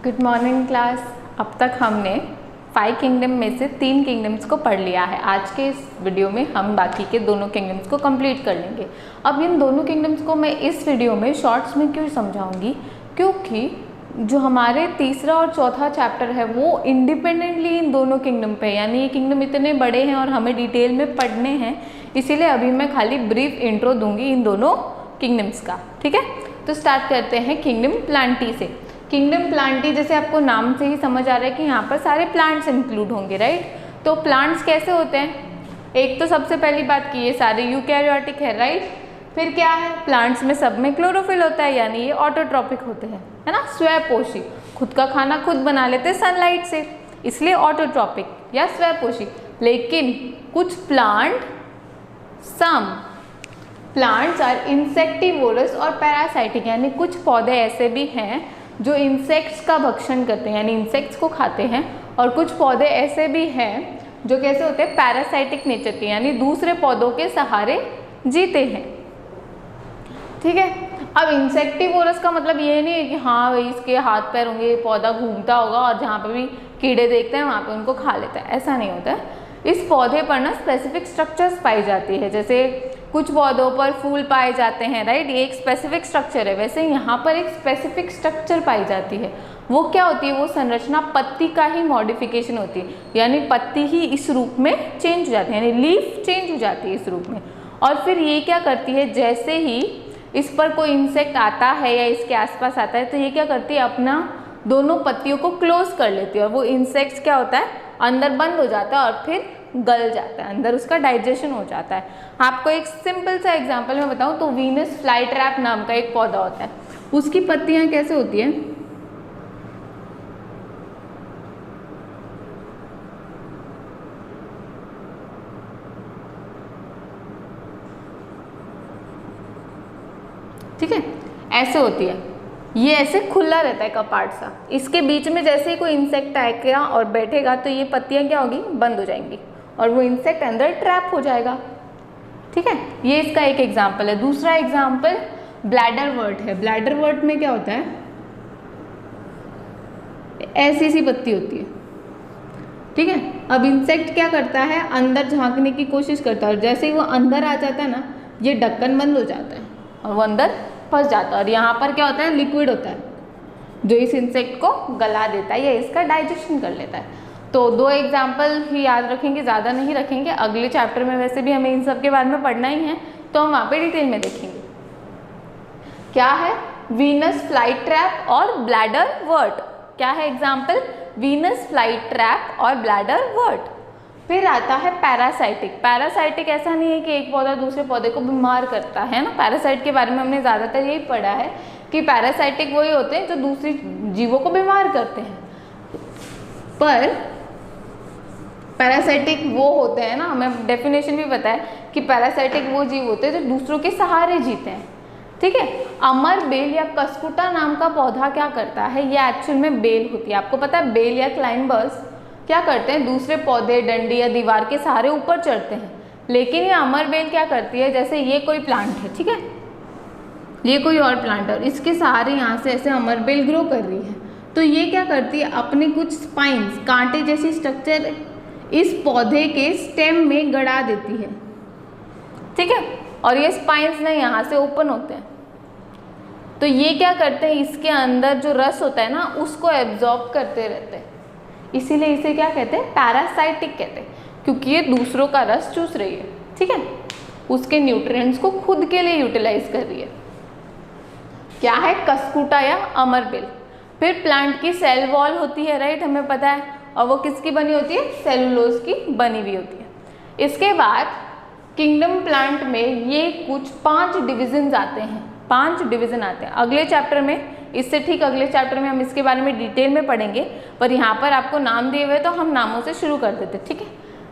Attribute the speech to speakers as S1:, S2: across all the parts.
S1: Good morning class. अब तक हमने 5 किंगडम में से 3 किंगडम्स को पढ़ लिया है। आज के इस वीडियो में हम बाकी के दोनों किंगडम्स को कंप्लीट कर लेंगे। अब इन दोनों किंगडम्स को मैं इस वीडियो में शॉर्ट्स में क्यों समझाऊंगी, क्योंकि जो हमारे तीसरा और चौथा चैप्टर है वो इंडिपेंडेंटली इन दोनों किंगडम पे, यानी ये किंगडम इतने बड़े हैं और हमें डिटेल में पढ़ने हैं, इसीलिए अभी मैं खाली ब्रीफ इंट्रो दूंगी इन दोनों किंगडम्स का। ठीक है, तो स्टार्ट करते हैं किंगडम प्लांटी से। किंगडम प्लांटी जैसे आपको नाम से ही समझ आ रहा है कि यहाँ पर सारे प्लांट्स इंक्लूड होंगे, राइट। तो प्लांट्स कैसे होते हैं, एक तो सबसे पहली बात की ये सारे यूकैरियोटिक है, राइट। फिर क्या है, प्लांट्स में सब में क्लोरोफिल होता है, यानी ये ऑटोट्रॉपिक होते हैं, है ना, स्वयपोषी, खुद का खाना खुद बना लेते हैं सनलाइट से, इसलिए ऑटोट्रॉपिक या स्वयपोषी। लेकिन कुछ सम प्लांट्स आर इंसेक्टिवोरस और पैरासाइटिक, यानी कुछ पौधे ऐसे भी हैं जो इंसेक्ट्स का भक्षण करते हैं, यानी इंसेक्ट्स को खाते हैं, और कुछ पौधे ऐसे भी हैं जो कैसे होते हैं, पैरासाइटिक नेचर के, यानी दूसरे पौधों के सहारे जीते हैं। ठीक है, अब इंसेक्टिवोरस का मतलब ये नहीं है कि हाँ भाई इसके हाथ पैर होंगे, पौधा घूमता होगा और जहाँ पे भी कीड़े देखते हैं वहाँ पे उनको खा लेता है, ऐसा नहीं होता है। इस पौधे पर ना स्पेसिफिक स्ट्रक्चर्स पाई जाती है, जैसे कुछ पौधों पर फूल पाए जाते हैं, राइट, ये एक स्पेसिफिक स्ट्रक्चर है। वैसे यहाँ पर एक स्पेसिफिक स्ट्रक्चर पाई जाती है, वो क्या होती है, वो संरचना पत्ती का ही मॉडिफिकेशन होती है, यानी पत्ती ही इस रूप में चेंज हो जाती है, यानी लीफ चेंज हो जाती है इस रूप में। और फिर ये क्या करती है, जैसे ही इस पर कोई इंसेक्ट आता है या इसके आसपास आता है तो ये क्या करती है, अपना दोनों पत्तियों को क्लोज कर लेती है, और वो इंसेक्ट्स क्या होता है, अंदर बंद हो जाता है और फिर गल जाता है, अंदर उसका डाइजेशन हो जाता है। आपको एक सिंपल सा एग्जांपल मैं बताऊं तो वीनस फ्लाई ट्रैप नाम का एक पौधा होता है, उसकी पत्तियां कैसे होती हैं, ठीक है, ऐसे होती है, ये ऐसे खुला रहता है कपाट सा, इसके बीच में जैसे ही कोई इंसेक्ट आएगा और बैठेगा तो ये पत्तियां क्या होगी, बंद हो जाएंगी और वो इंसेक्ट अंदर ट्रैप हो जाएगा। ठीक है, ये इसका एक एग्जाम्पल है। दूसरा एग्जाम्पल ब्लैडर वर्ट है। ब्लैडर वर्ट में क्या होता है, ऐसी सी पत्ती होती है, ठीक है। अब इंसेक्ट क्या करता है, अंदर झांकने की कोशिश करता है, और जैसे ही वो अंदर आ जाता है ना, ये ढक्कन बंद हो जाता है और वो अंदर फंस जाता है, और यहाँ पर क्या होता है, लिक्विड होता है जो इस इंसेक्ट को गला देता है या इसका डाइजेशन कर लेता है। तो 2 एग्जाम्पल ही याद रखेंगे, ज़्यादा नहीं रखेंगे, अगले चैप्टर में वैसे भी हमें इन सब के बारे में पढ़ना ही है तो हम वहाँ पे डिटेल में देखेंगे। क्या है, वीनस फ्लाई ट्रैप और ब्लैडर वर्ट। क्या है एग्जाम्पल, वीनस फ्लाई ट्रैप और ब्लैडर वर्ट। फिर आता है पैरासाइटिक। पैरासाइटिक ऐसा नहीं है कि एक पौधा दूसरे पौधे को बीमार करता है ना, पैरासाइट के बारे में हमने ज़्यादातर यही पढ़ा है कि पैरासाइटिक वही होते हैं जो दूसरी जीवों को बीमार करते हैं। पर पैरासाइटिक वो होते हैं ना, हमें डेफिनेशन भी पता है कि पैरासाइटिक वो जीव होते हैं जो दूसरों के सहारे जीते हैं। ठीक है, अमर बेल या कस्कुटा नाम का पौधा क्या करता है, ये एक्चुअल में बेल होती है। आपको पता है बेल या क्लाइंबर्स क्या करते हैं, दूसरे पौधे, डंडी या दीवार के सहारे ऊपर चढ़ते हैं, लेकिन ये अमर बेल क्या करती है, जैसे ये कोई प्लांट है, ठीक है, ये कोई और प्लांट है और इसके सहारे यहाँ से ऐसे अमर बेल ग्रो कर रही है, तो ये क्या करती है, अपने कुछ स्पाइंस, कांटे जैसी स्ट्रक्चर इस पौधे के स्टेम में गड़ा देती है, ठीक है, और ये स्पाइंस ना यहाँ से ओपन होते हैं, तो ये क्या करते हैं, इसके अंदर जो रस होता है ना उसको एब्जॉर्ब करते रहते हैं, इसीलिए इसे क्या कहते हैं, पैरासाइटिक कहते हैं, क्योंकि ये दूसरों का रस चूस रही है, ठीक है, उसके न्यूट्रिएंट्स को खुद के लिए यूटिलाइज कर रही है। क्या है, कस्कुटा या अमरबेल। फिर प्लांट की सेल वॉल होती है, राइट, हमें पता है, और वो किसकी बनी होती है, सेलुलोज की बनी हुई होती है। इसके बाद किंगडम प्लांट में ये कुछ 5 डिविजन्स आते हैं, 5 डिवीजन आते हैं अगले चैप्टर में, इससे ठीक अगले चैप्टर में हम इसके बारे में डिटेल में पढ़ेंगे, पर यहाँ पर आपको नाम दिए हुए तो हम नामों से शुरू कर देते, ठीक है।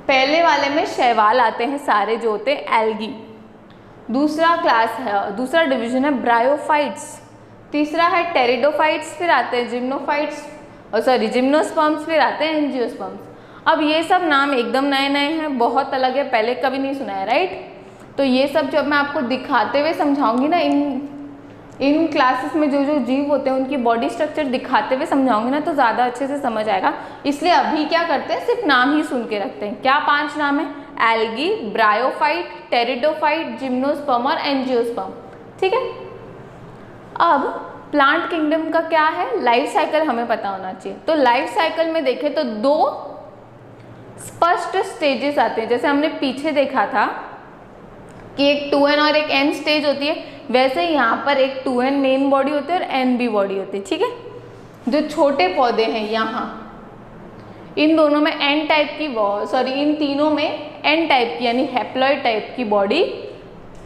S1: पहले वाले में शैवाल आते हैं सारे जो होते हैं एल्गी। दूसरा क्लास है, दूसरा डिवीजन है ब्रायोफाइट्स। तीसरा है टेरिडोफाइट्स, फिर आते हैं जिम्नोफाइट्स, जिम्नोस्पर्म्स, फिर आते हैं एंजियोस्पर्म्स। अब ये सब नाम एकदम नए नए हैं, बहुत अलग है, पहले कभी नहीं सुना है, राइट। तो ये सब जब मैं आपको दिखाते हुए समझाऊंगी ना, इन इन क्लासेस में जो जो जीव होते हैं उनकी बॉडी स्ट्रक्चर दिखाते हुए समझाऊंगी ना तो ज़्यादा अच्छे से समझ आएगा, इसलिए अभी क्या करते हैं सिर्फ नाम ही सुन के रखते हैं। क्या 5 नाम है? एल्गी, ब्रायोफाइट, टेरिडोफाइट, जिम्नोस्पर्म और एंजियोस्पर्म। ठीक है, अब प्लांट किंगडम का क्या है, लाइफ साइकिल हमें पता होना चाहिए। तो लाइफ साइकिल में देखें तो 2 स्पष्ट स्टेजेस आते हैं। जैसे हमने पीछे देखा था कि एक 2n और एक n स्टेज होती है, वैसे यहाँ पर एक 2n मेन बॉडी होती है और n भी बॉडी होती है। ठीक है, जो छोटे पौधे हैं यहाँ, इन दोनों में n टाइप की, सॉरी इन तीनों में n टाइप की यानी हैप्लॉइड टाइप की बॉडी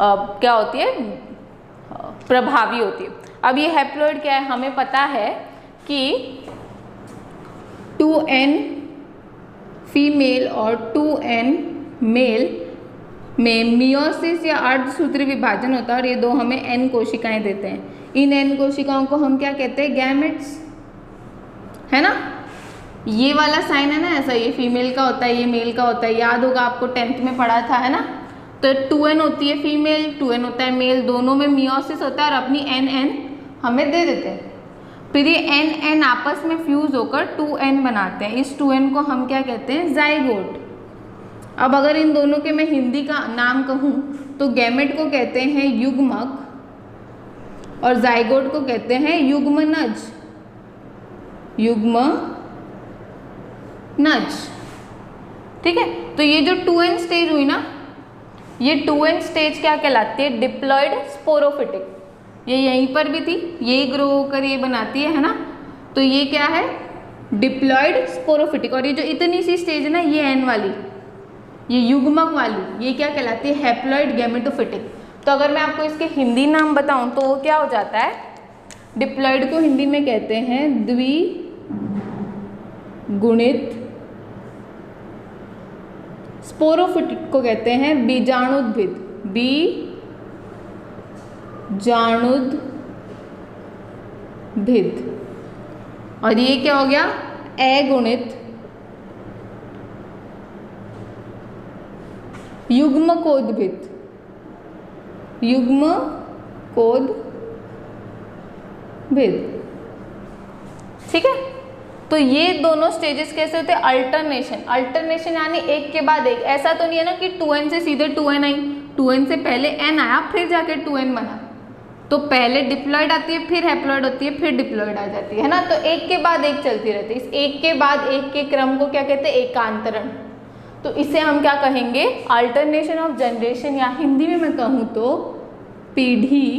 S1: क्या होती है, प्रभावी होती है। अब ये हैप्लॉइड क्या है, हमें पता है कि 2n फीमेल और 2n मेल में मियोसिस या अर्धसूत्री विभाजन होता है और ये 2 हमें n कोशिकाएं देते हैं। इन n कोशिकाओं को हम क्या कहते हैं, गैमेट्स, है ना। ये वाला साइन है ना ऐसा, ये फीमेल का होता है, ये मेल का होता है, याद होगा आपको 10th में पढ़ा था, है ना। तो 2n होती है फीमेल, 2n होता है मेल, दोनों में मियोसिस होता है और अपनी n हमें दे देते हैं। फिर ये n आपस में फ्यूज होकर 2n बनाते हैं। इस 2n को हम क्या कहते हैं, जाइगोट। अब अगर इन दोनों के मैं हिंदी का नाम कहूँ तो गैमेट को कहते हैं युग्मक और जाइगोट को कहते हैं युग्मनज, युग्मनज। ठीक है, तो ये जो 2n स्टेज हुई ना, ये 2n स्टेज क्या कहलाती है, डिप्लॉयड स्पोरोफिटिक। ये यहीं पर भी थी, यही ग्रो होकर ये बनाती है ना। तो ये क्या है, डिप्लॉयड स्पोरोफिटिक। और ये जो इतनी सी स्टेज है ना, ये n वाली, ये युग्मक वाली, ये क्या कहलाती है, हैप्लॉइड गैमेटोफिटिक। तो अगर मैं आपको इसके हिंदी नाम बताऊं तो वो क्या हो जाता है, डिप्लॉयड को हिंदी में कहते हैं द्विगुणित, स्पोरोफिटिक को कहते हैं बीजाणुद्भिद, बीजाणुद्भिद। और ये क्या हो गया, अगुणित युग्मकोद्भिद, युग्मकोद्भिद। ठीक है, तो ये दोनों स्टेजेस कैसे होते हैं, अल्टरनेशन। अल्टरनेशन यानी एक के बाद एक, ऐसा तो नहीं है ना कि 2n से सीधे 2n आई, 2n से पहले n आया फिर जाके 2n बना। तो पहले डिप्लॉयड आती है, फिर हैप्लॉयड होती है, फिर डिप्लॉयड आ जाती है ना। तो एक के बाद एक चलती रहती है। इस एक के बाद एक के क्रम को क्या कहते हैं, एकांतरण। तो इसे हम क्या कहेंगे, अल्टरनेशन ऑफ जनरेशन, या हिंदी में मैं कहूँ तो पीढ़ी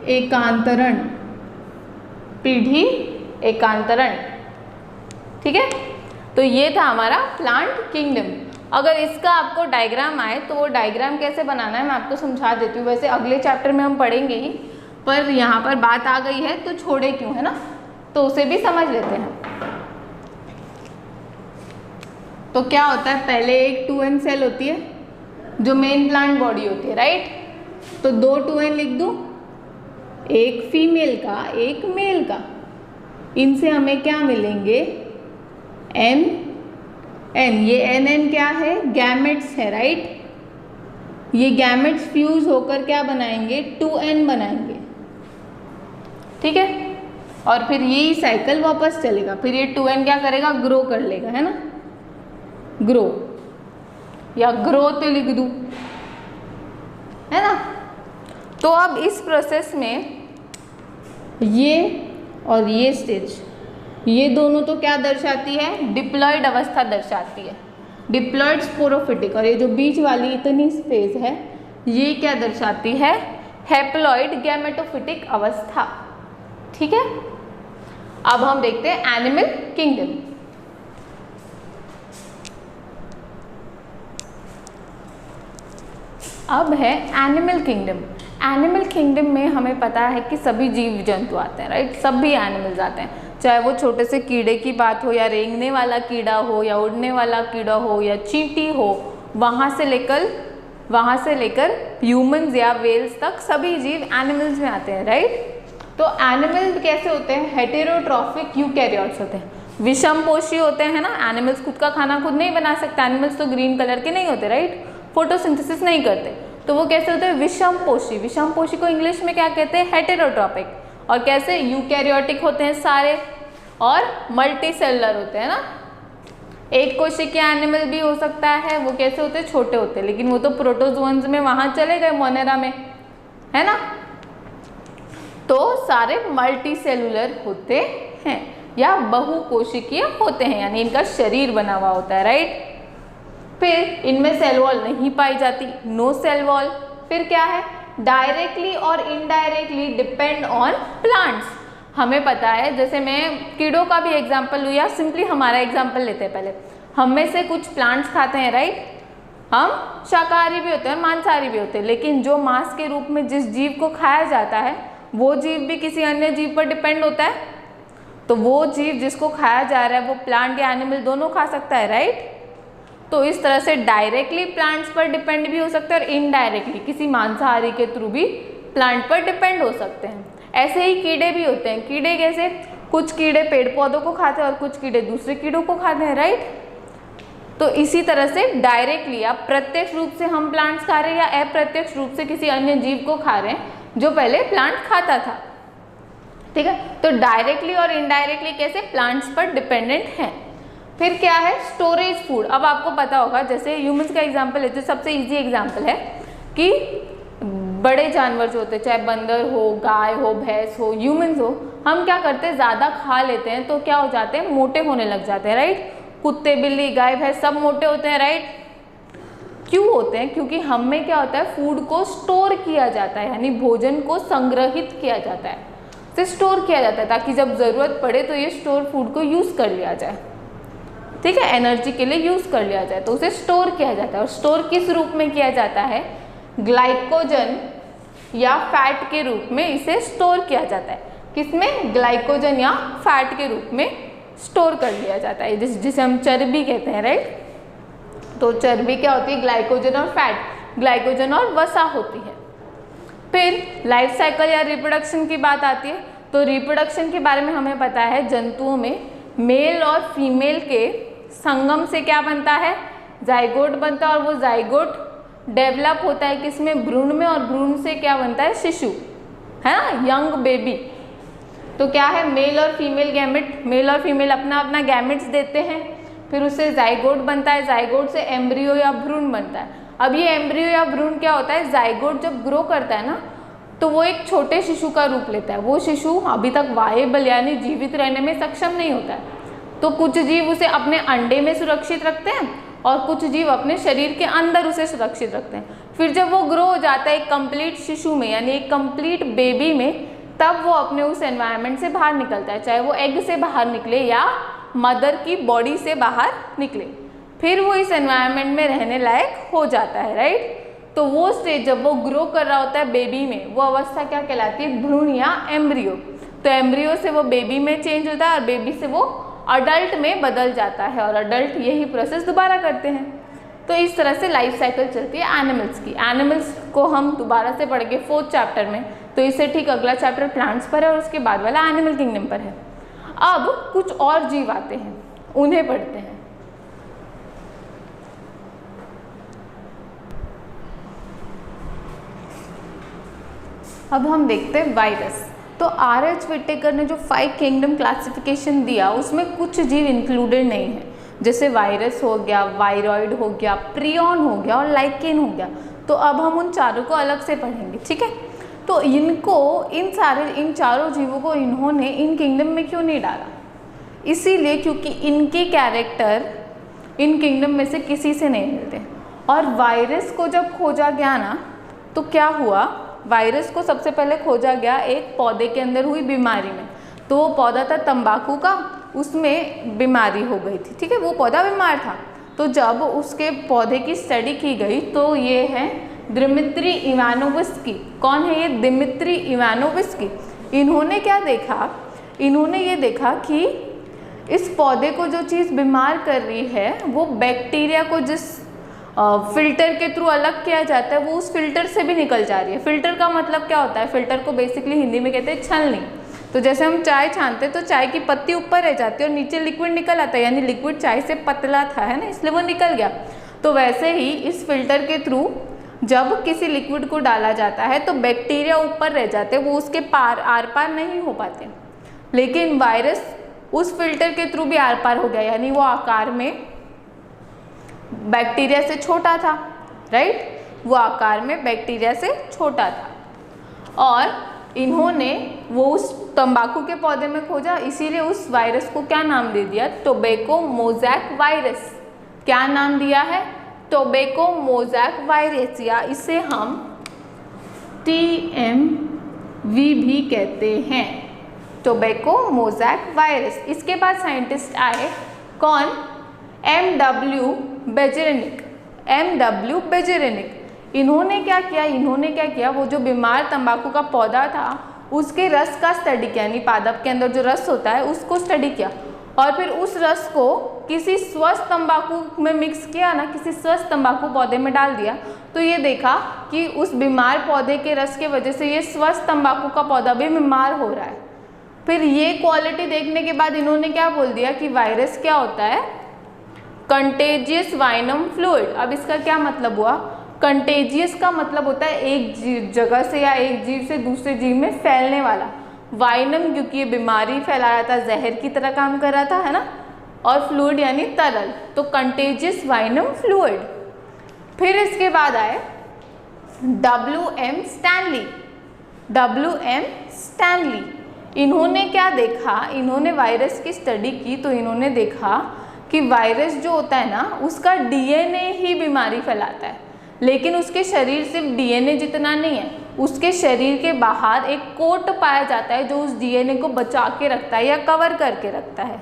S1: एकांतरण, पीढ़ी एकांतरण। ठीक है, तो ये था हमारा प्लांट किंगडम। अगर इसका आपको डायग्राम आए तो वो डायग्राम कैसे बनाना है मैं आपको समझा देती हूँ। वैसे अगले चैप्टर में हम पढ़ेंगे ही, पर यहाँ पर बात आ गई है तो छोड़े क्यों, है ना। तो उसे भी समझ लेते हैं। तो क्या होता है, पहले एक 2n सेल होती है जो मेन प्लांट बॉडी होती है, राइट। तो 2 2n लिख दूँ, एक फीमेल का एक मेल का। इनसे हमें क्या मिलेंगे, n। ये n क्या है, गैमेट्स है, राइट। ये गैमेट्स फ्यूज होकर क्या बनाएंगे, 2n बनाएंगे। ठीक है, और फिर यही साइकिल वापस चलेगा। फिर ये 2n क्या करेगा, ग्रो कर लेगा, है ना, ग्रो, या ग्रोथ लिख दूं, है ना। तो अब इस प्रोसेस में ये और ये स्टेज, ये दोनों तो क्या दर्शाती है, डिप्लॉयड अवस्था दर्शाती है, डिप्लॉयड स्पोरोफिटिक। और ये जो बीच वाली इतनी स्पेस है, ये क्या दर्शाती है, हैप्लॉयड गैमेटोफिटिक अवस्था। ठीक है, अब हम देखते हैं एनिमल किंगडम। अब है एनिमल किंगडम। एनिमल किंगडम में हमें पता है कि सभी जीव जंतु आते हैं, राइट। सभी एनिमल्स आते हैं, चाहे वो छोटे से कीड़े की बात हो, या रेंगने वाला कीड़ा हो, या उड़ने वाला कीड़ा हो, या चींटी हो, वहाँ से लेकर ह्यूमंस या वेल्स तक सभी जीव एनिमल्स में आते हैं, राइट। तो एनिमल कैसे होते हैं, हेटेरोट्रॉफिक यूकैरियोट्स होते हैं, विषमपोषी होते हैं ना। एनिमल्स खुद का खाना खुद नहीं बना सकते, एनिमल्स तो ग्रीन कलर के नहीं होते, राइट, फोटोसिंथेसिस नहीं करते। तो वो कैसे होते हैं, विषमपोषी। विषमपोषी को इंग्लिश में क्या कहते हैं, हेटेरोट्रॉपिक। और कैसे, यूकैरियोटिक होते हैं सारे, और मल्टी सेलुलर होते हैं ना। एक कोशिकीय एनिमल भी हो सकता है, वो कैसे होते हैं, छोटे होते हैं, लेकिन वो तो प्रोटोजोन्स में वहां चले गए, मोनेरा में, है ना। तो सारे मल्टी सेलुलर होते हैं या बहुकोशिकीय होते हैं, यानी इनका शरीर बना हुआ होता है, राइट। फिर इनमें सेल वॉल नहीं पाई जाती, नो सेल वॉल। फिर क्या है, डायरेक्टली और इनडायरेक्टली डिपेंड ऑन प्लांट्स। हमें पता है, जैसे मैं कीड़ों का भी एग्जाम्पल लूँ या सिंपली हमारा एग्जाम्पल लेते हैं पहले। हम में से कुछ प्लांट्स खाते हैं, राइट। हम शाकाहारी भी होते हैं, मांसाहारी भी होते हैं, लेकिन जो मांस के रूप में जिस जीव को खाया जाता है वो जीव भी किसी अन्य जीव पर डिपेंड होता है। तो वो जीव जिसको खाया जा रहा है वो प्लांट या एनिमल दोनों खा सकता है, राइट। तो इस तरह से डायरेक्टली प्लांट्स पर डिपेंड भी हो सकते हैं और इनडायरेक्टली किसी मांसाहारी के थ्रू भी प्लांट पर डिपेंड हो सकते हैं। ऐसे ही कीड़े भी होते हैं। कीड़े कैसे, कुछ कीड़े पेड़ पौधों को खाते हैं और कुछ कीड़े दूसरे कीड़ों को खाते हैं, राइट। तो इसी तरह से डायरेक्टली या प्रत्यक्ष रूप से हम प्लांट्स खा रहे हैं या अप्रत्यक्ष रूप से किसी अन्य जीव को खा रहे हैं जो पहले प्लांट खाता था, ठीक है। तो डायरेक्टली और इनडायरेक्टली कैसे प्लांट्स पर डिपेंडेंट हैं। फिर क्या है, स्टोरेज फूड। अब आपको पता होगा, जैसे ह्यूमंस का एग्जांपल है, जो सबसे इजी एग्जांपल है कि बड़े जानवर जो होते हैं, चाहे बंदर हो, गाय हो, भैंस हो, ह्यूमंस हो, हम क्या करते हैं, ज़्यादा खा लेते हैं तो क्या हो जाते हैं, मोटे होने लग जाते हैं, राइट। कुत्ते, बिल्ली, गाय, भैंस सब मोटे होते हैं, राइट। क्यों होते हैं, क्योंकि हम में क्या होता है, फूड को स्टोर किया जाता है, यानी भोजन को संग्रहित किया जाता है, तो स्टोर किया जाता है ताकि जब ज़रूरत पड़े तो ये स्टोर फूड को यूज़ कर लिया जाए, ठीक है, एनर्जी के लिए यूज़ कर लिया जाए, तो उसे स्टोर किया जाता है। और स्टोर किस रूप में किया जाता है, ग्लाइकोजन या फैट के रूप में इसे स्टोर किया जाता है। किसमें, ग्लाइकोजन या फैट के रूप में स्टोर कर लिया जाता है, जिसे हम चर्बी कहते हैं, राइट। तो चर्बी क्या होती है, ग्लाइकोजन और फैट, ग्लाइकोजन और वसा होती है। फिर लाइफ साइकिल या रिप्रोडक्शन की बात आती है। तो रिप्रोडक्शन के बारे में हमें पता है, जंतुओं में मेल और फीमेल के संगम से क्या बनता है, जाइगोट बनता है, और वो जाइगोट डेवलप होता है किसमें, भ्रूण में, और भ्रूण से क्या बनता है, शिशु, है ना, यंग बेबी। तो क्या है, मेल और फीमेल गैमेट, मेल और फीमेल अपना अपना गैमेट्स देते हैं, फिर उससे जाइगोट बनता है, जाइगोट से एम्ब्रियो या भ्रूण बनता है। अब ये एम्ब्रियो या भ्रूण क्या होता है, जाइगोट जब ग्रो करता है ना, तो वो एक छोटे शिशु का रूप लेता है। वो शिशु अभी तक वायबल यानी जीवित रहने में सक्षम नहीं होता है, तो कुछ जीव उसे अपने अंडे में सुरक्षित रखते हैं और कुछ जीव अपने शरीर के अंदर उसे सुरक्षित रखते हैं। फिर जब वो ग्रो हो जाता है एक कंप्लीट शिशु में, यानी एक कंप्लीट बेबी में, तब वो अपने उस एनवायरनमेंट से बाहर निकलता है, चाहे वो एग से बाहर निकले या मदर की बॉडी से बाहर निकले, फिर वो इस एनवायरनमेंट में रहने लायक हो जाता है, राइट। तो वो स्टेज जब वो ग्रो कर रहा होता है बेबी में, वो अवस्था क्या कहलाती है, भ्रूण या एम्ब्रियो। तो एम्ब्रियो से वो बेबी में चेंज होता है और बेबी से वो अडल्ट में बदल जाता है, और अडल्ट यही प्रोसेस दोबारा करते हैं। तो इस तरह से लाइफ साइकिल चलती है एनिमल्स की। एनिमल्स को हम दोबारा से पढ़ेंगे 4th चैप्टर में, तो इससे ठीक अगला चैप्टर प्लांट्स पर है और उसके बाद वाला एनिमल किंगडम पर है। अब कुछ और जीव आते हैं, उन्हें पढ़ते हैं। अब हम देखते हैं वायरस। तो R.H. विटेकर ने जो 5 किंगडम क्लासिफिकेशन दिया उसमें कुछ जीव इंक्लूडेड नहीं है, जैसे वायरस हो गया, वायरॉइड हो गया, प्रियॉन हो गया और लाइकेन हो गया। तो अब हम उन चारों को अलग से पढ़ेंगे, ठीक है। तो इनको इन चारों जीवों को इन्होंने इन किंगडम में क्यों नहीं डाला, इसीलिए क्योंकि इनके कैरेक्टर इन किंगडम में से किसी से नहीं मिलते। और वायरस को जब खोजा गया ना, तो क्या हुआ, वायरस को सबसे पहले खोजा गया एक पौधे के अंदर हुई बीमारी में। तो वो पौधा था तंबाकू का, उसमें बीमारी हो गई थी, ठीक है, वो पौधा बीमार था। तो जब उसके पौधे की स्टडी की गई तो ये है दिमित्री इवानोव्स्की। कौन है ये, दिमित्री इवानोव्स्की। इन्होंने क्या देखा, इन्होंने ये देखा कि इस पौधे को जो चीज़ बीमार कर रही है वो बैक्टीरिया को जिस फिल्टर के थ्रू अलग किया जाता है, वो उस फिल्टर से भी निकल जा रही है। फिल्टर का मतलब क्या होता है, फिल्टर को बेसिकली हिंदी में कहते हैं छलनी। तो जैसे हम चाय छानते हैं तो चाय की पत्ती ऊपर रह जाती है और नीचे लिक्विड निकल आता है, यानी लिक्विड चाय से पतला था, है ना, इसलिए वो निकल गया। तो वैसे ही इस फिल्टर के थ्रू जब किसी लिक्विड को डाला जाता है तो बैक्टीरिया ऊपर रह जाते हैं, वो उसके आर पार नहीं हो पाते, लेकिन वायरस उस फिल्टर के थ्रू भी आर पार हो गया, यानी वो आकार में बैक्टीरिया से छोटा था, राइट, वो आकार में बैक्टीरिया से छोटा था। और इन्होंने वो उस तंबाकू के पौधे में खोजा, इसीलिए उस वायरस को क्या नाम दे दिया, टोबैको मोज़ैक वायरस। क्या नाम दिया है, टोबैको मोज़ैक वायरस, या इसे हम TMV भी कहते हैं, टोबैको मोज़ैक वायरस। इसके बाद साइंटिस्ट आए कौन, MW बेजेरेनिक। इन्होंने क्या किया, वो जो बीमार तंबाकू का पौधा था उसके रस का स्टडी किया, यानी पादप के अंदर जो रस होता है उसको स्टडी किया, और फिर उस रस को किसी स्वस्थ तंबाकू में मिक्स किया ना, किसी स्वस्थ तंबाकू पौधे में डाल दिया, तो ये देखा कि उस बीमार पौधे के रस के वजह से ये स्वस्थ तंबाकू का पौधा भी बीमार हो रहा है। फिर ये क्वालिटी देखने के बाद इन्होंने क्या बोल दिया कि वायरस क्या होता है, कंटेजियस वाइनम फ्लूइड। अब इसका क्या मतलब हुआ, कंटेजियस का मतलब होता है एक जगह से या एक जीव से दूसरे जीव में फैलने वाला, वाइनम क्योंकि ये बीमारी फैला रहा था, जहर की तरह काम कर रहा था, है ना, और फ्लूइड यानी तरल, तो कंटेजियस वाइनम फ्लूइड। फिर इसके बाद आए WM स्टैनली। इन्होंने क्या देखा, इन्होंने वायरस की स्टडी की, तो इन्होंने देखा कि वायरस जो होता है ना उसका DNA ही बीमारी फैलाता है, लेकिन उसके शरीर सिर्फ DNA जितना नहीं है, उसके शरीर के बाहर एक कोट पाया जाता है जो उस DNA को बचा के रखता है या कवर करके रखता है।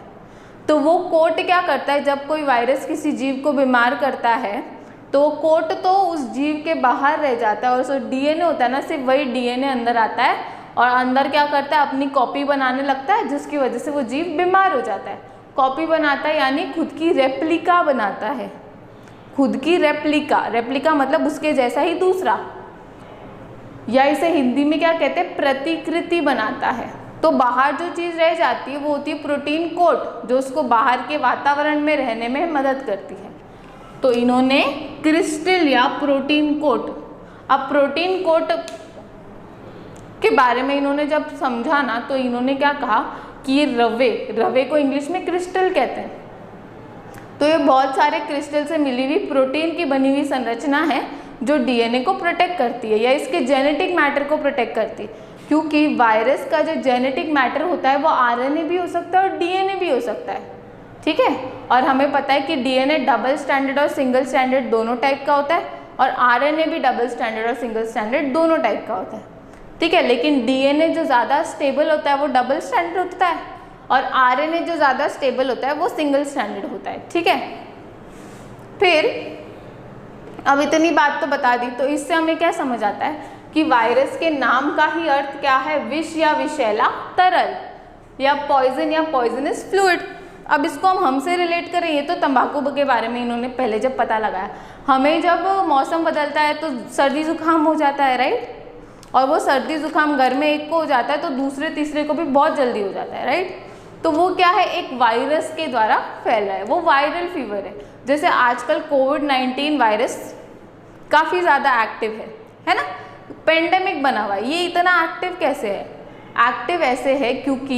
S1: तो वो कोट क्या करता है, जब कोई वायरस किसी जीव को बीमार करता है तो वो कोट तो उस जीव के बाहर रह जाता है, और जो DNA होता है ना, सिर्फ वही DNA अंदर आता है और अंदर क्या करता है, अपनी कॉपी बनाने लगता है, जिसकी वजह से वो जीव बीमार हो जाता है। कॉपी बनाता है यानी खुद की रेप्लिका बनाता है, खुद की रेप्लिका मतलब उसके जैसा ही दूसरा, या इसे हिंदी में क्या कहते हैं, प्रतिकृति बनाता है। तो बाहर जो चीज़ रह जाती है वो होती है प्रोटीन कोट, जो उसको बाहर के वातावरण में रहने में मदद करती है। तो इन्होंने क्रिस्टल या प्रोटीन कोट, अब प्रोटीन कोट के बारे में इन्होंने जब समझा ना, तो इन्होंने क्या कहा कि ये रवे को इंग्लिश में क्रिस्टल कहते हैं, तो ये बहुत सारे क्रिस्टल से मिली हुई प्रोटीन की बनी हुई संरचना है जो DNA को प्रोटेक्ट करती है या इसके जेनेटिक मैटर को प्रोटेक्ट करती है, क्योंकि वायरस का जो जेनेटिक मैटर होता है वो RNA भी हो सकता है और DNA भी हो सकता है, ठीक है। और हमें पता है कि DNA डबल स्टैंडर्ड और सिंगल स्टैंडर्ड दोनों टाइप का होता है, और RNA भी डबल स्टैंडर्ड और सिंगल स्टैंडर्ड दोनों टाइप का होता है, ठीक है। लेकिन DNA जो ज़्यादा स्टेबल होता है वो डबल स्टैंडर्ड होता है, और RNA जो ज़्यादा स्टेबल होता है वो सिंगल स्टैंडर्ड होता है, ठीक है। फिर अब इतनी बात तो बता दी, तो इससे हमें क्या समझ आता है कि वायरस के नाम का ही अर्थ क्या है, विष या विषैला तरल, या पॉइजन या पॉइजनस फ्लूइड। अब इसको हम हमसे रिलेट करें, ये तो तंबाकू के बारे में इन्होंने पहले जब पता लगाया, हमें जब मौसम बदलता है तो सर्दी जुकाम हो जाता है, राइट, और वो सर्दी जुकाम घर में एक को हो जाता है तो दूसरे तीसरे को भी बहुत जल्दी हो जाता है, राइट। तो वो क्या है, एक वायरस के द्वारा फैल रहा है, वो वायरल फीवर है। जैसे आजकल कोविड-19 वायरस काफ़ी ज़्यादा एक्टिव है ना, पेंडेमिक बना हुआ है। ये इतना एक्टिव कैसे है, एक्टिव ऐसे है क्योंकि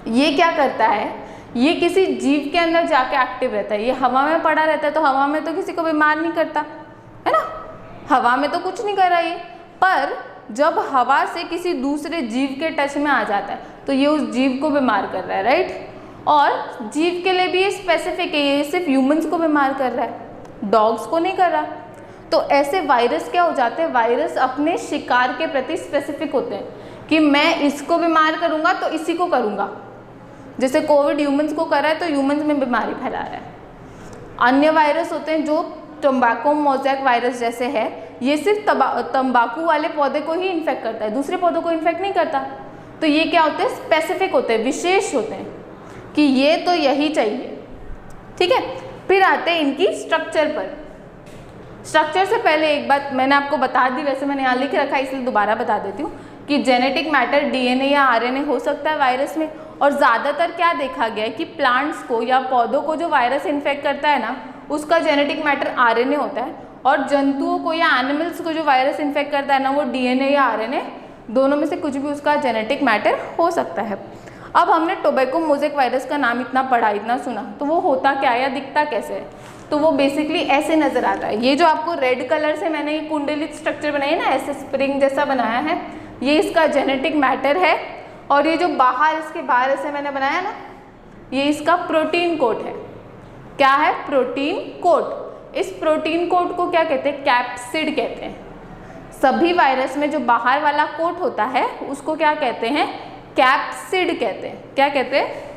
S1: ये क्या करता है, ये किसी जीव के अंदर जाके एक्टिव रहता है। ये हवा में पड़ा रहता है, तो हवा में तो किसी को बीमार नहीं करता, है ना, हवा में तो कुछ नहीं कर रहा ये, पर जब हवा से किसी दूसरे जीव के टच में आ जाता है तो ये उस जीव को बीमार कर रहा है, राइट। और जीव के लिए भी ये स्पेसिफिक है, ये सिर्फ ह्यूमंस को बीमार कर रहा है, डॉग्स को नहीं कर रहा। तो ऐसे वायरस क्या हो जाते हैं, वायरस अपने शिकार के प्रति स्पेसिफिक होते हैं कि मैं इसको बीमार करूँगा तो इसी को करूँगा। जैसे कोविड ह्यूमंस को कर रहा है तो ह्यूमंस में बीमारी फैला रहा है। अन्य वायरस होते हैं जो टोबैको मोज़ैक वायरस जैसे है, ये सिर्फ तंबाकू वाले पौधे को ही इन्फेक्ट करता है, दूसरे पौधों को इन्फेक्ट नहीं करता। तो ये क्या होते हैं, स्पेसिफिक होते हैं, विशेष होते हैं कि ये तो यही चाहिए, ठीक है। फिर आते हैं इनकी स्ट्रक्चर पर। स्ट्रक्चर से पहले एक बात मैंने आपको बता दी, वैसे मैंने यहाँ लिख रखा है इसलिए दोबारा बता देती हूँ कि जेनेटिक मैटर DNA या RNA हो सकता है वायरस में, और ज़्यादातर क्या देखा गया है कि प्लांट्स को या पौधों को जो वायरस इन्फेक्ट करता है ना, उसका जेनेटिक मैटर RNA होता है, और जंतुओं को या एनिमल्स को जो वायरस इन्फेक्ट करता है ना, वो डीएनए या आरएनए दोनों में से कुछ भी उसका जेनेटिक मैटर हो सकता है। अब हमने टोबैको मोज़ेक वायरस का नाम इतना पढ़ा, इतना सुना, तो वो होता क्या है या दिखता कैसे है? तो वो बेसिकली ऐसे नज़र आता है। ये जो आपको रेड कलर से मैंने ये कुंडलित स्ट्रक्चर बनाई है ना, ऐसे स्प्रिंग जैसा बनाया है, ये इसका जेनेटिक मैटर है। और ये जो बाहर, इसके बाहर ऐसे मैंने बनाया ना, ये इसका प्रोटीन कोट है। क्या है? Protein coat. इस प्रोटीन कोट को क्या कहते हैं? कैप्सिड कहते हैं। सभी वायरस में जो बाहर वाला कोट होता है उसको क्या कहते हैं? कैप्सिड कहते हैं। क्या कहते हैं?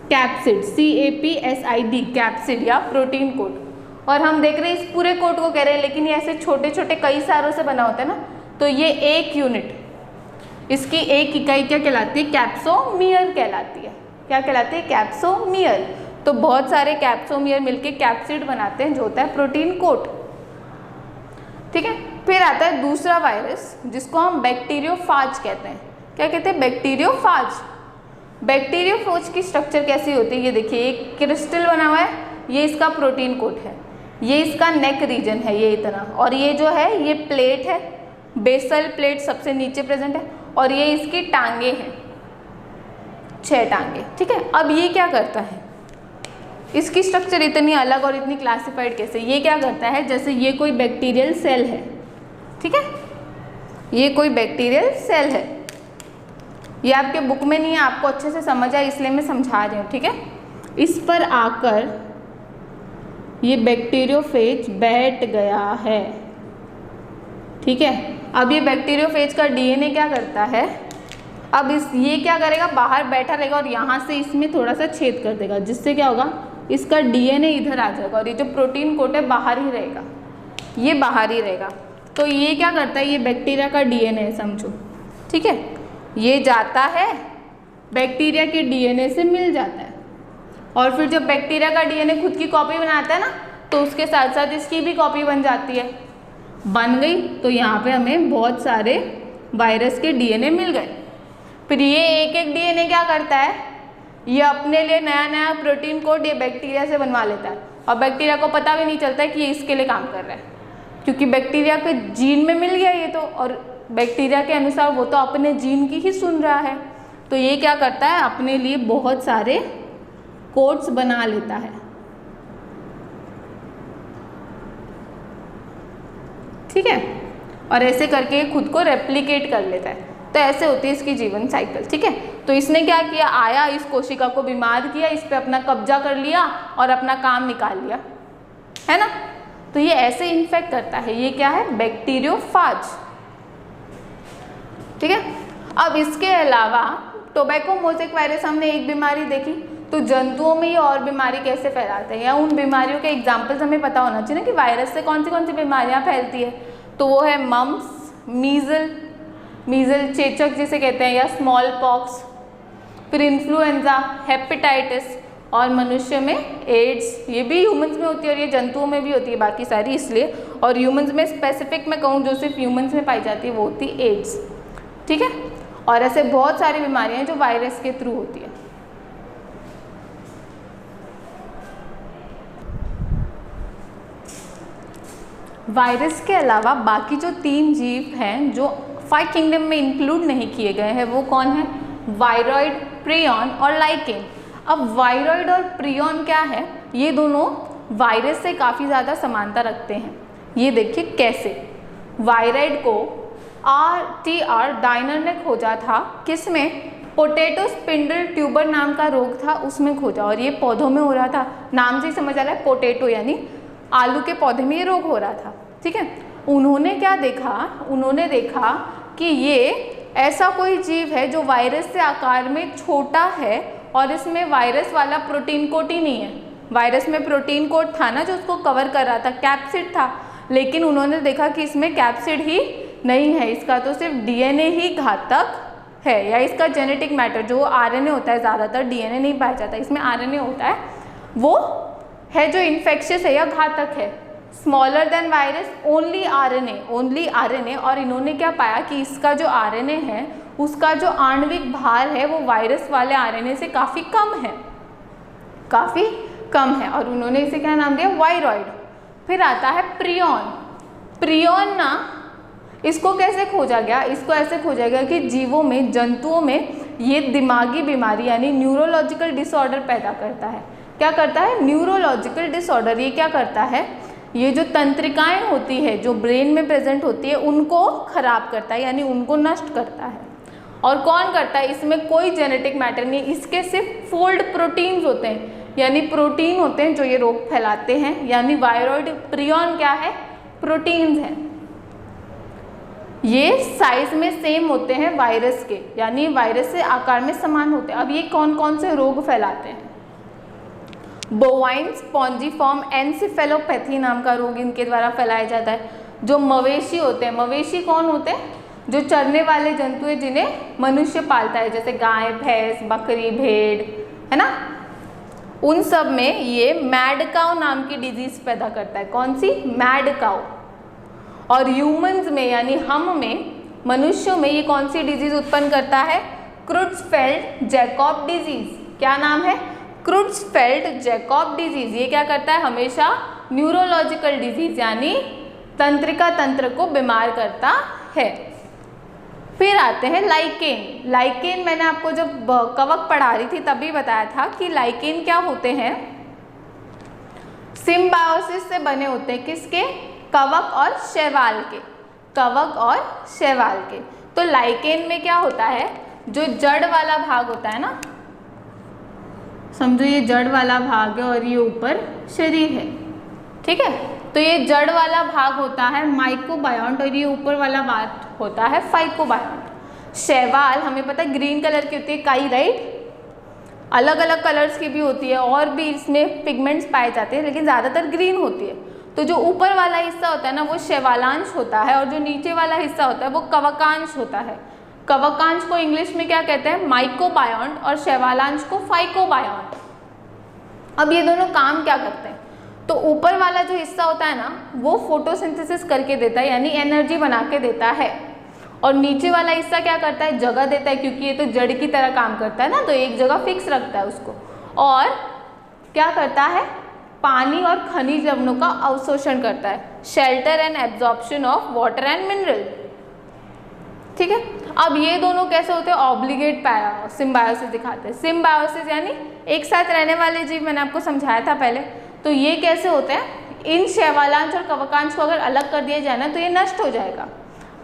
S1: कैप्सिड, CAPSID, कैप्सिड या प्रोटीन कोट। और हम देख रहे हैं इस पूरे कोट को कह रहे हैं, लेकिन ये ऐसे छोटे छोटे कई सारों से बना होता है ना, तो ये एक यूनिट, इसकी एक इकाई क्या कहलाती है? कैप्सोमियर कहलाती है। क्या कहलाती है? कैप्सोमियर। तो बहुत सारे कैप्सोमियर मिलके कैप्सिड बनाते हैं, जो होता है प्रोटीन कोट। ठीक है। फिर आता है दूसरा वायरस, जिसको हम बैक्टीरियोफाज कहते हैं। क्या कहते हैं? बैक्टीरियोफाज। बैक्टीरियोफाज की स्ट्रक्चर कैसी होती है? ये देखिए, एक क्रिस्टल बना हुआ है, ये इसका प्रोटीन कोट है, ये इसका नेक रीजन है, ये इतना, और ये जो है ये प्लेट है, बेसल प्लेट सबसे नीचे प्रेजेंट है, और ये इसकी टांगे हैं, 6 टांगे। ठीक है। अब ये क्या करता है? इसकी स्ट्रक्चर इतनी अलग और इतनी क्लासिफाइड कैसे? ये क्या करता है? जैसे ये कोई बैक्टीरियल सेल है, ठीक है, ये कोई बैक्टीरियल सेल है, ये आपके बुक में नहीं है, आपको अच्छे से समझ आए इसलिए मैं समझा रही हूँ। ठीक है। इस पर आकर ये बैक्टीरियोफेज बैठ गया है। ठीक है। अब ये बैक्टीरियोफेज का डीएनए क्या करता है? अब ये क्या करेगा? बाहर बैठा रहेगा और यहाँ से इसमें थोड़ा सा छेद कर देगा, जिससे क्या होगा? इसका डीएनए इधर आ जाएगा और ये जो प्रोटीन कोट है बाहर ही रहेगा, ये बाहर ही रहेगा। तो ये क्या करता है? ये बैक्टीरिया का डीएनए है, समझो। ठीक है। ये जाता है बैक्टीरिया के डीएनए से मिल जाता है, और फिर जब बैक्टीरिया का डीएनए खुद की कॉपी बनाता है ना, तो उसके साथ साथ इसकी भी कॉपी बन जाती है। बन गई तो यहाँ पे हमें बहुत सारे वायरस के डीएनए मिल गए। फिर ये एक एक डीएनए क्या करता है? ये अपने लिए नया नया प्रोटीन कोड ये बैक्टीरिया से बनवा लेता है, और बैक्टीरिया को पता भी नहीं चलता है कि ये इसके लिए काम कर रहा है, क्योंकि बैक्टीरिया के जीन में मिल गया ये तो, और बैक्टीरिया के अनुसार वो तो अपने जीन की ही सुन रहा है। तो ये क्या करता है? अपने लिए बहुत सारे कोड्स बना लेता है। ठीक है। और ऐसे करके खुद को रेप्लिकेट कर लेता है। तो ऐसे होती है इसकी जीवन साइकिल। ठीक है। तो इसने क्या किया? आया, इस कोशिका को बीमार किया, इस पे अपना कब्जा कर लिया और अपना काम निकाल लिया, है ना। तो ये ऐसे इन्फेक्ट करता है। ये क्या है? बैक्टीरियोफाज। ठीक है। अब इसके अलावा टोबैको मोज़ेक वायरस हमने एक बीमारी देखी, तो जंतुओं में ये और बीमारी कैसे फैलाते हैं, या उन बीमारियों के एग्जाम्पल्स हमें पता होना चाहिए ना, कि वायरस से कौन सी बीमारियां फैलती है। तो वो है मम्प्स, मीजल चेचक जिसे कहते हैं, या स्मॉल पॉक्स, फिर इन्फ्लुएंजा, हेपेटाइटिस, और मनुष्य में एड्स। ये भी ह्यूमंस में होती है और ये जंतुओं में भी होती है, बाकी सारी इसलिए। और ह्यूमंस में स्पेसिफिक मैं कहूँ जो सिर्फ ह्यूमंस में पाई जाती है, वो होती है एड्स। ठीक है। और ऐसे बहुत सारी बीमारियां हैं जो वायरस के थ्रू होती है। वायरस के अलावा बाकी जो 3 जीव हैं जो 5 किंगडम में इंक्लूड नहीं किए गए हैं, वो कौन है? वायरॉइड, प्रियॉन और लाइकेन। अब वायरॉइड और प्रियॉन क्या है? ये दोनों वायरस से काफ़ी ज़्यादा समानता रखते हैं। ये देखिए कैसे। वायरॉइड को RTR डायनर ने खोजा था, किसमें? पोटैटो स्पिंडल ट्यूबर नाम का रोग था, उसमें खोजा, और ये पौधों में हो रहा था। नाम से ही समझ आ रहा है, पोटैटो यानी आलू के पौधे में ये रोग हो रहा था। ठीक है। उन्होंने क्या देखा? उन्होंने देखा कि ये ऐसा कोई जीव है जो वायरस से आकार में छोटा है, और इसमें वायरस वाला प्रोटीन कोट ही नहीं है। वायरस में प्रोटीन कोट था ना जो उसको कवर कर रहा था, कैप्सिड था, लेकिन उन्होंने देखा कि इसमें कैप्सिड ही नहीं है, इसका तो सिर्फ डीएनए ही घातक है, या इसका जेनेटिक मैटर जो आरएनए होता है, ज़्यादातर डीएनए नहीं पाया जाता, इसमें आरएनए होता है, वो है जो इन्फेक्शियस है या घातक है। Smaller than virus, only RNA. और इन्होंने क्या पाया कि इसका जो आरएनए है उसका जो आणविक भार है वो वायरस वाले आरएनए से काफ़ी कम है, और उन्होंने इसे क्या नाम दिया? वायरॉइड। फिर आता है प्रियॉन। प्रियॉन ना, इसको कैसे खोजा गया? इसको ऐसे खोजा गया कि जीवों में, जंतुओं में ये दिमागी बीमारी यानी न्यूरोलॉजिकल डिसऑर्डर पैदा करता है। क्या करता है? Neurological disorder. ये क्या करता है? ये जो तंत्रिकाएं होती है जो ब्रेन में प्रेजेंट होती है उनको खराब करता है, यानी उनको नष्ट करता है। और कौन करता है? इसमें कोई जेनेटिक मैटर नहीं, इसके सिर्फ फोल्ड प्रोटीन्स होते हैं, यानी प्रोटीन होते हैं जो ये रोग फैलाते हैं। यानी वायरॉइड प्रियॉन क्या है? प्रोटीन्स हैं। ये साइज में सेम होते हैं वायरस के, यानी वायरस से आकार में समान होते हैं। अब ये कौन कौन से रोग फैलाते हैं? बोवाइन स्पॉन्जिफॉर्म एनसेफेलोपैथी नाम का रोग इनके द्वारा फैलाया जाता है। जो मवेशी होते हैं, मवेशी कौन होते हैं? जो चरने वाले जंतु हैं जिन्हें मनुष्य पालता है, जैसे गाय, भैंस, बकरी, भेड़, है ना, उन सब में ये मैड काउ नाम की डिजीज पैदा करता है। कौन सी? Mad cow. और ह्यूमंस में यानी हम में, मनुष्यों में ये कौन सी डिजीज उत्पन्न करता है? क्रुट्सफेल्ड जैकॉब डिजीज। क्या नाम है? क्रुट्सफेल्ड जैकॉब डिजीज। ये क्या करता है? हमेशा न्यूरोलॉजिकल डिजीज यानी तंत्रिका तंत्र को बीमार करता है। फिर आते हैं लाइकेन। लाइकेन मैंने आपको जब कवक पढ़ा रही थी तभी बताया था कि लाइकेन क्या होते हैं? सिम्बायोसिस से बने होते हैं। किसके? कवक और शैवाल के। कवक और शैवाल के। तो लाइकेन में क्या होता है? जो जड़ वाला भाग होता है ना, समझो ये जड़ वाला भाग है और ये ऊपर शरीर है, ठीक है? तो ये जड़ वाला भाग होता है माइकोबायोन्ट और ये ऊपर वाला भाग होता है फाइकोबायोन्ट। शैवाल हमें पता है ग्रीन कलर की होती है, काई, राइट? अलग अलग कलर्स की भी होती है और भी इसमें पिगमेंट्स पाए जाते हैं, लेकिन ज़्यादातर ग्रीन होती है। तो जो ऊपर वाला हिस्सा होता है ना वो शैवालांश होता है और जो नीचे वाला हिस्सा होता है वो कवकांश होता है। कवकांश को इंग्लिश में क्या कहते हैं? माइकोबायोन्ट, और शैवालांश को फाइकोबायोन्ट। अब ये दोनों काम क्या करते हैं? तो ऊपर वाला जो हिस्सा होता है ना वो फोटोसिंथेसिस करके देता है, यानी एनर्जी बना के देता है। और नीचे वाला हिस्सा क्या करता है? जगह देता है, क्योंकि ये तो जड़ की तरह काम करता है ना, तो एक जगह फिक्स रखता है उसको। और क्या करता है? पानी और खनिज लवणों का अवशोषण करता है, shelter and absorption of water and mineral, ठीक है? अब ये दोनों कैसे होते हैं? ऑब्लिगेट सिम्बायोसिस दिखाते हैं। सिम्बायोसिस यानी एक साथ रहने वाले जीव, मैंने आपको समझाया था पहले। तो ये कैसे होते हैं? इन शैवालांश और कवकांश को अगर अलग कर दिया जाए ना तो ये नष्ट हो जाएगा,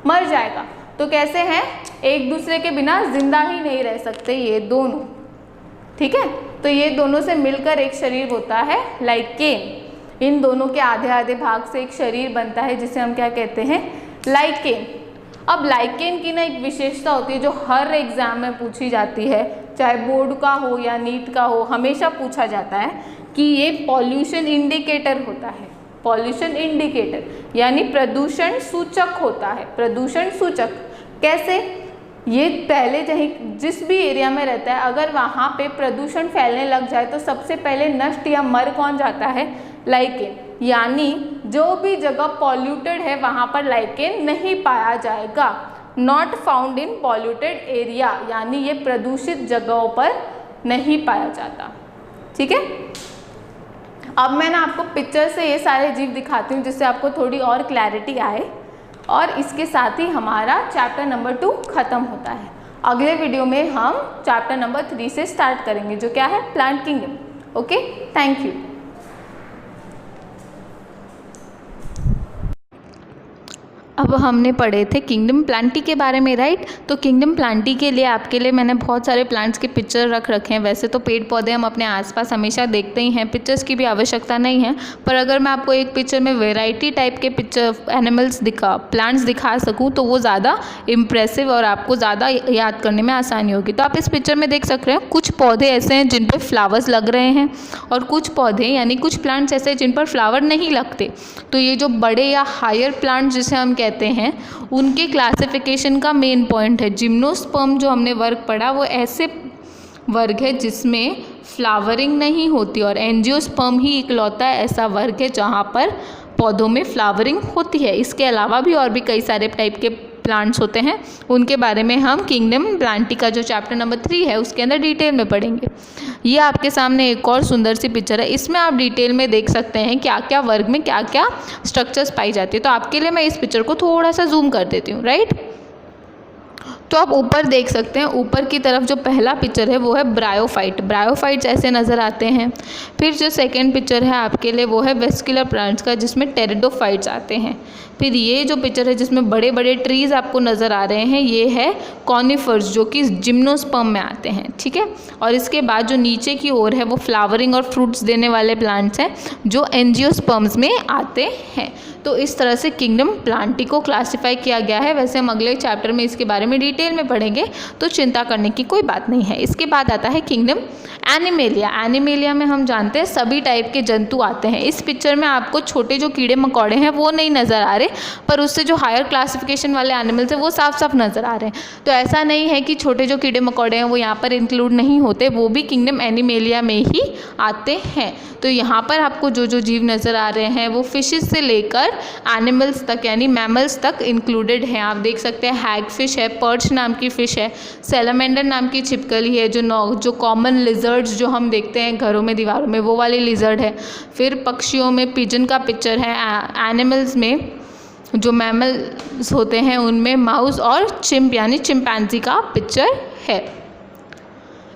S1: मर जाएगा। तो कैसे हैं? एक दूसरे के बिना जिंदा ही नहीं रह सकते ये दोनों, ठीक है? तो ये दोनों से मिलकर एक शरीर होता है लाइकेन। इन दोनों के आधे आधे भाग से एक शरीर बनता है जिसे हम क्या कहते हैं? लाइकेन। अब लाइकेन की ना एक विशेषता होती है जो हर एग्जाम में पूछी जाती है, चाहे बोर्ड का हो या नीट का हो, हमेशा पूछा जाता है कि ये पॉल्यूशन इंडिकेटर होता है। पॉल्यूशन इंडिकेटर यानी प्रदूषण सूचक होता है। प्रदूषण सूचक कैसे? ये पहले जिस भी एरिया में रहता है अगर वहाँ पे प्रदूषण फैलने लग जाए तो सबसे पहले नष्ट या मर कौन जाता है? लाइकेन। यानी जो भी जगह पॉल्यूटेड है वहाँ पर लाइकेन नहीं पाया जाएगा। Not found in polluted area, यानी ये प्रदूषित जगहों पर नहीं पाया जाता, ठीक है? अब मैं ना आपको पिक्चर से ये सारे जीव दिखाती हूँ जिससे आपको थोड़ी और क्लैरिटी आए, और इसके साथ ही हमारा चैप्टर नंबर 2 खत्म होता है। अगले वीडियो में हम चैप्टर नंबर 3 से स्टार्ट करेंगे जो क्या है? Plant kingdom. Okay, thank you. अब हमने पढ़े थे किंगडम प्लांटी के बारे में, राइट? तो किंगडम प्लांटी के लिए आपके लिए मैंने बहुत सारे प्लांट्स के पिक्चर रख रखे हैं। वैसे तो पेड़ पौधे हम अपने आसपास हमेशा देखते ही हैं, पिक्चर्स की भी आवश्यकता नहीं है, पर अगर मैं आपको एक पिक्चर में वैरायटी टाइप के एनिमल्स प्लांट्स दिखा सकूँ तो वो ज़्यादा इम्प्रेसिव और आपको ज़्यादा याद करने में आसानी होगी। तो आप इस पिक्चर में देख सकते हैं कुछ पौधे ऐसे हैं जिन पर फ्लावर्स लग रहे हैं और कुछ पौधे यानी कुछ प्लांट्स ऐसे जिन पर फ्लावर नहीं लगते। तो ये जो बड़े या हायर प्लांट्स जिसे हम कहते हैं उनके क्लासिफिकेशन का मेन पॉइंट है जिम्नोस्पर्म। जो हमने वर्ग पढ़ा वो ऐसे वर्ग है जिसमें फ्लावरिंग नहीं होती, और एंजियोस्पर्म ही इकलौता ऐसा वर्ग है जहाँ पर पौधों में फ्लावरिंग होती है। इसके अलावा भी और भी कई सारे टाइप के प्लांट्स होते हैं उनके बारे में हम किंगडम प्लांटिका जो चैप्टर नंबर 3 है उसके अंदर डिटेल में पढ़ेंगे। ये आपके सामने एक और सुंदर सी पिक्चर है, इसमें आप डिटेल में देख सकते हैं क्या क्या वर्ग में क्या क्या स्ट्रक्चर्स पाई जाती है। तो आपके लिए मैं इस पिक्चर को थोड़ा सा जूम कर देती हूँ, राइट। तो आप ऊपर देख सकते हैं, ऊपर की तरफ जो पहला पिक्चर है वो है ब्रायोफाइट। ब्रायोफाइट्स ऐसे नज़र आते हैं। फिर जो सेकंड पिक्चर है आपके लिए वो है वेस्कुलर प्लांट्स का, जिसमें टेरिडोफाइट्स आते हैं। फिर ये जो पिक्चर है जिसमें बड़े बड़े ट्रीज़ आपको नज़र आ रहे हैं, ये है कॉनिफर्स जो कि जिम्नोस्पर्म में आते हैं, ठीक है। और इसके बाद जो नीचे की ओर है वो फ्लावरिंग और फ्रूट्स देने वाले प्लांट्स हैं जो एंजियोस्पर्म्स में आते हैं। तो इस तरह से किंगडम प्लांटी को क्लासिफाई किया गया है। वैसे हम अगले चैप्टर में इसके बारे में डिटेल में पढ़ेंगे, तो चिंता करने की कोई बात नहीं है। इसके बाद आता है किंगडम एनिमेलिया। एनिमेलिया में हम जानते हैं सभी टाइप के जंतु आते हैं। इस पिक्चर में आपको छोटे जो कीड़े मकोड़े हैं वो नहीं नज़र आ रहे, पर उससे जो हायर क्लासिफिकेशन वाले एनिमल्स हैं वो साफ साफ नज़र आ रहे हैं। तो ऐसा नहीं है कि छोटे जो कीड़े मकोड़े हैं वो यहाँ पर इंक्लूड नहीं होते, वो भी किंगडम एनिमेलिया में ही आते हैं। तो यहाँ पर आपको जो जो जीव नज़र आ रहे हैं वो फिशेस से लेकर एनिमल्स तक यानी मैमल्स तक इंक्लूडेड हैं। आप देख सकते हैं हैग फिश है, पर्च नाम की फ़िश है, सैलमेंडर नाम की छिपकली है, जो कॉमन लिजर्ड्स जो हम देखते हैं घरों में दीवारों में वो वाली लिजर्ड है। फिर पक्षियों में पिजन का पिक्चर है। एनिमल्स में जो मैमल्स होते हैं उनमें माउस और चिंप यानी चिंपैंजी का पिक्चर है।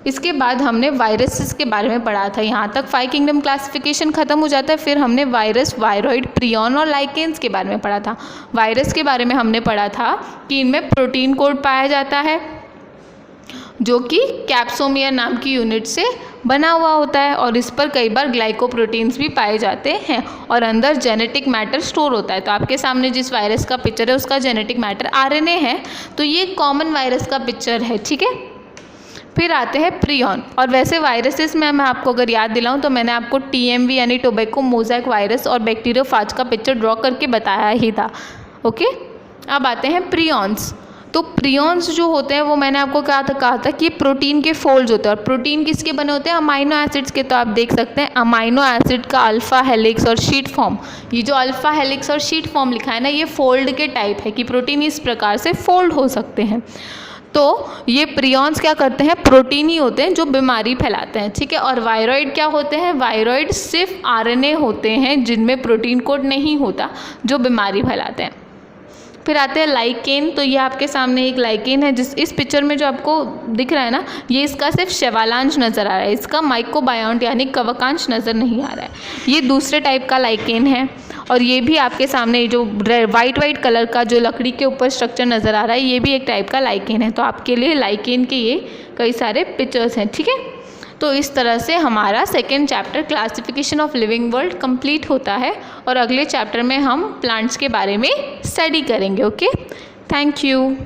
S1: इसके बाद हमने वायरसेस के बारे में पढ़ा था। यहाँ तक 5 किंगडम क्लासिफिकेशन खत्म हो जाता है। फिर हमने वायरस, वायरॉइड, प्रियन और लाइकेन्स के बारे में पढ़ा था। वायरस के बारे में हमने पढ़ा था कि इनमें प्रोटीन कोड पाया जाता है जो कि कैप्सोमियर नाम की यूनिट से बना हुआ होता है और इस पर कई बार ग्लाइकोप्रोटीन्स भी पाए जाते हैं और अंदर जेनेटिक मैटर स्टोर होता है। तो आपके सामने जिस वायरस का पिक्चर है उसका जेनेटिक मैटर आरएनए है, तो ये कॉमन वायरस का पिक्चर है, ठीक है। फिर आते हैं प्रियन। और वैसे वायरसेस में मैं आपको अगर याद दिलाऊं तो मैंने आपको TMV यानी टोबैको मोज़ेक वायरस और बैक्टीरियोफाज का पिक्चर ड्रॉ करके बताया ही था, ओके। अब आते हैं प्रियॉन्स। तो प्रियॉन्स जो होते हैं वो मैंने आपको कहा था कि प्रोटीन के फोल्ड्स होते हैं। और प्रोटीन किसके बने होते हैं? अमाइनो एसिड्स के। तो आप देख सकते हैं अमाइनो एसिड का अल्फ़ा हेलिक्स और शीट फॉर्म, ये जो अल्फ़ा हेलिक्स और शीट फॉर्म लिखा है ना, ये फोल्ड के टाइप है कि प्रोटीन इस प्रकार से फोल्ड हो सकते हैं। तो ये प्रियॉन्स क्या करते हैं? प्रोटीन ही होते हैं जो बीमारी फैलाते हैं, ठीक है। और वायरॉइड क्या होते हैं? वायरॉइड सिर्फ RNA होते हैं जिनमें प्रोटीन कोड नहीं होता, जो बीमारी फैलाते हैं। फिर आते हैं लाइकेन। तो ये आपके सामने एक लाइकेन है, जिस इस पिक्चर में जो आपको दिख रहा है ना, ये इसका सिर्फ शेवालांश नज़र आ रहा है, इसका माइकोबायोन्ट यानी कवकांश नज़र नहीं आ रहा है। ये दूसरे टाइप का लाइकेन है। और ये भी आपके सामने जो वाइट कलर का जो लकड़ी के ऊपर स्ट्रक्चर नज़र आ रहा है, ये भी एक टाइप का लाइकेन है। तो आपके लिए लाइकेन के ये कई सारे पिक्चर्स हैं, ठीक है। तो इस तरह से हमारा second chapter classification of living world complete होता है और अगले चैप्टर में हम प्लांट्स के बारे में स्टडी करेंगे, ओके। Thank you.